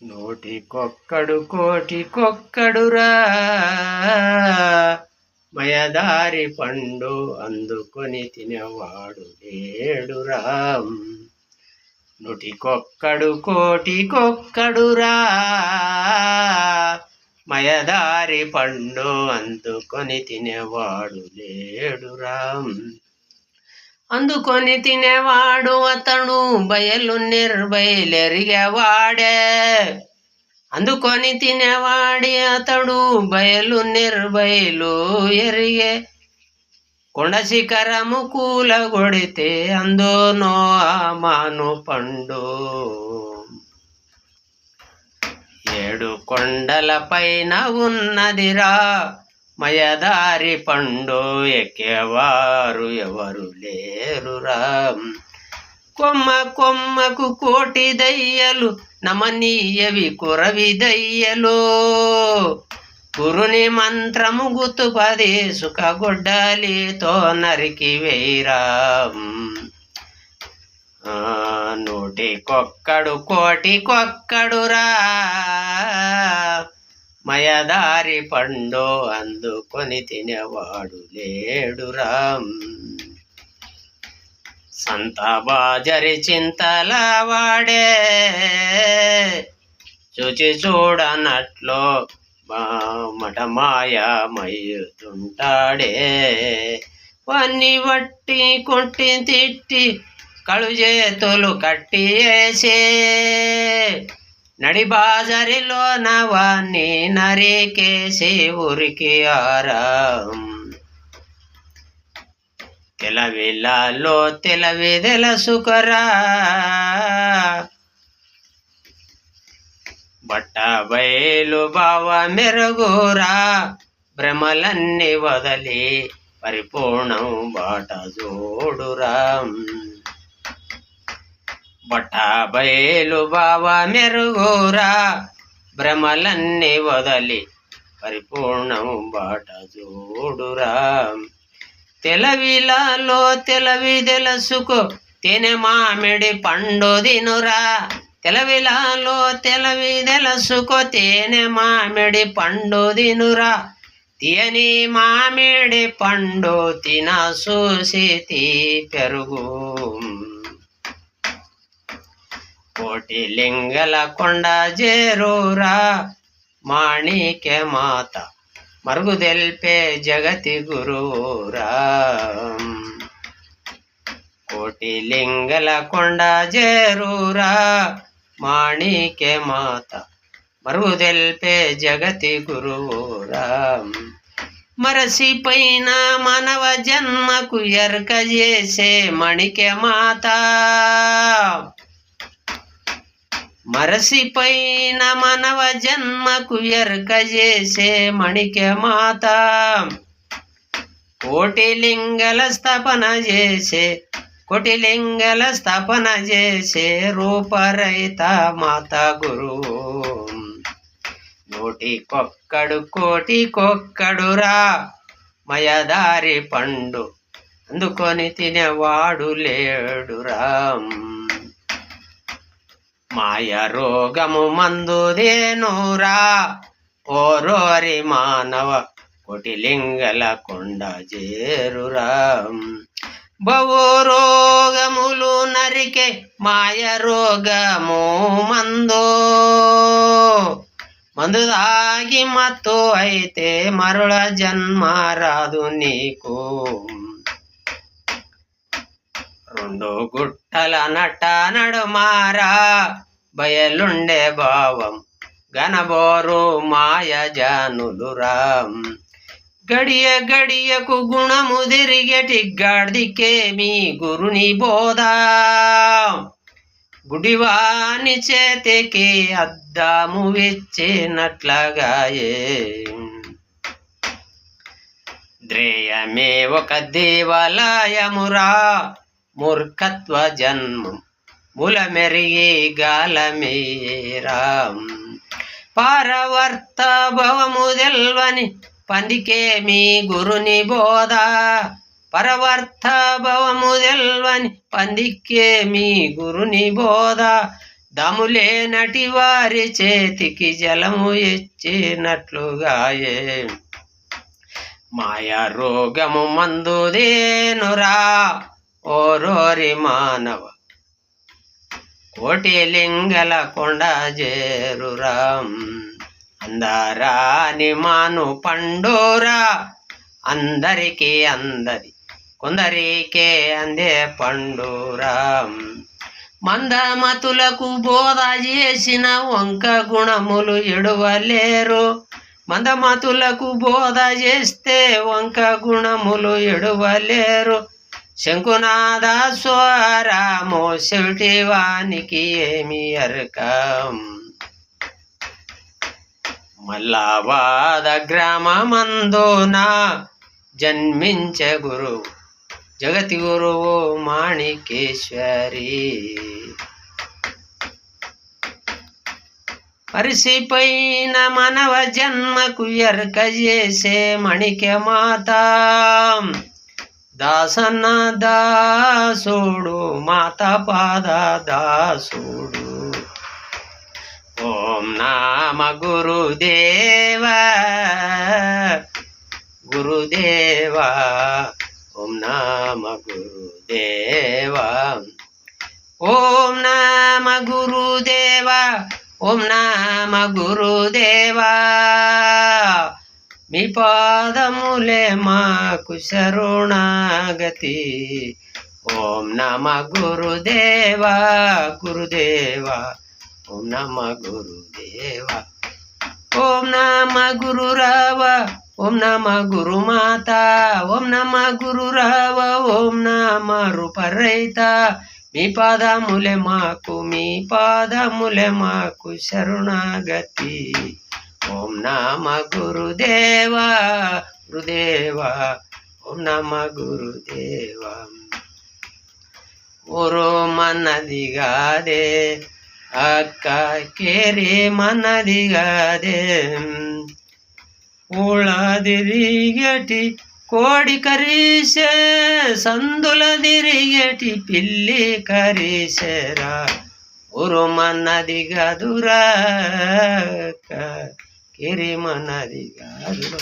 నూటికొక్కడు కోటికొక్కడురా మయదారి పండు అందుకొని తినేవాడు లేడురా. నూటికొక్కడు కోటికొక్కడురా మయదారి పండు అందుకొని తినేవాడు లేడురా. అందుకొని తినేవాడు అతడు బయలు నిర్బయలెరిగేవాడే. అందుకొని తినేవాడి అతడు బయలు నిర్బయలు ఎరిగే. కొండ శిఖరము కూలగొడితే అందునో మాను పండు. 7 కొండల పైన ఉన్నదిరా మయదారి పండు ఎక్కేవారు ఎవరు లేరురా. కొమ్మ కొమ్మకు కోటి దయ్యలు నమనీయవి కురవి దయ్యలు. గురుని మంత్రము గుతుపది సుఖ గొడ్డలితో నరికి వేయిరా. నూటికొక్కడు కోటికొక్కడురా మయదారి పండు అందుకొని తినేవాడు లేడురా. సంత బాజరి చింతల వాడే చూచి చూడనట్లు మటమాయమయ్యుతుంటాడే. వన్ని వట్టి కొట్టి తిట్టి కళ్ళు చేతులు కట్టి వేసే. నడి బాజరిలో నవాన్ని నరికేసి ఊరికి ఆరాం. తెలవిలాలో తెలవి తెలుసుకురా బట్ట బయలు బావ మెరుగురా. భ్రమలన్నీ వదలి పరిపూర్ణం బాట జోడురా. బట్ట బయలు బావ మెరుగురా. భ్రమలన్నీ వదలి పరిపూర్ణం బాట జోడురా. తెలవిలాలో తెలవి తెలుసుకో తేనె మామిడి పండు దినురా. తెలవిలాలో తెలవి తెలుసుకో తేనె మామిడి పండు దినురా. తీయని మామిడి పండు తిన చూసి పెరుగు. కోటి లింగల కొండ జేరురా మాణిక్య మాత మరుగు తెల్పే జగతి గురువురా. కోటి లింగల కొండ జేరురా మాణిక్య మాత మరుగు తెల్పే జగతి గురువురా. మరసిపైన మానవ జన్మకు ఎరక చేసే మణిక్య మాత. మరసిపైన మానవ జన్మకు ఎరక చేసే మణిక్య మాత. కోటి లింగల స్థాపన చేసే కోటి లింగల స్థాపన చేసే రూపరహిత మాత గురువు. నూటికొక్కడు కోటికొక్కడురా మయదారి పండు అందుకొని తినేవాడు లేడురా. మాయ రోగము మందుదేనురా ఓరోరి మానవ కోటి లింగల కొండ జేరురా. బహు రోగములు నరికే మాయ రోగము మందు దాగి మత్తు అయితే మరుల జన్మ రాదు నీకు. 2 గుట్టల నట నడుమారా బయలుండే భావం గనబోరు మాయ జానులురా. గడియ గడియకు గుణము తిరిగేటి గాడికే మీ గురుని బోధ. గుడివాని చేతికి అద్దాము వెచ్చినట్లగాయే. ద్రేయమే ఒక దేవాలయమురా మూర్ఖత్వ జన్మం మూల మెరిగి గాలమేరా. పారవర్త భవము తెల్వని పందికే మీ గురుని బోధ. పరవర్త భవము తెల్వని పందికే మీ గురుని బోధ. దములేనటి వారి చేతికి జలము ఇచ్చినట్లుగాయే మాయా రోగము మందుదేనురా ఓరోరి మానవ కోటి లింగల కొండ చేరురా అందరాని మాను పండురా అందరికీ అందరి కొందరికే అందే పండురా మందమతులకు బోధ చేసిన వంక గుణములు ఎడువలేరు మందమతులకు బోధ చేస్తే వంక గుణములు ఎడువలేరు శంకునాథ స్వరామో చెవిటి వానికి ఏమి ఎరకం మల్లావాద గ్రామమందున జన్మించే గురువు జగతి గురువు మాణికేశ్వరి పరిసిపోయిన మనవ జన్మకు ఎరక చేసే మణికే మాత దాసన్న దాసుడు మాత పాద దాసుడు ఓం నామ గురుదేవా గురుదేవా ఓం నామ గురుదేవా ఓం నామ గురుదేవా ఓం నామ గురుదేవా మీ పాదములే మాకు శరణాగతి ఓం నమ గురుదేవా గురుదేవా ఓం నమ గురుదేవా ఓం నమ గురురావ ఓం నమ గురుమాత ఓం నమ గురురావ ఓం నమ రూపరహిత మీ పాదములే మాకు శరణాగతి ఓం నమ గురుదేవా గురుదేవా ఓం నమ గురుదేవా ఊరు మన్నది గాదే అక్క కేరి మన్నది గాదే ఊళ్ళదిరిగటి కోడి కరీసే సందుల తిరిగేటి పిల్లి కరీసేరా ఊరు మన్నది గదురా కిరి మన్నది గదురా.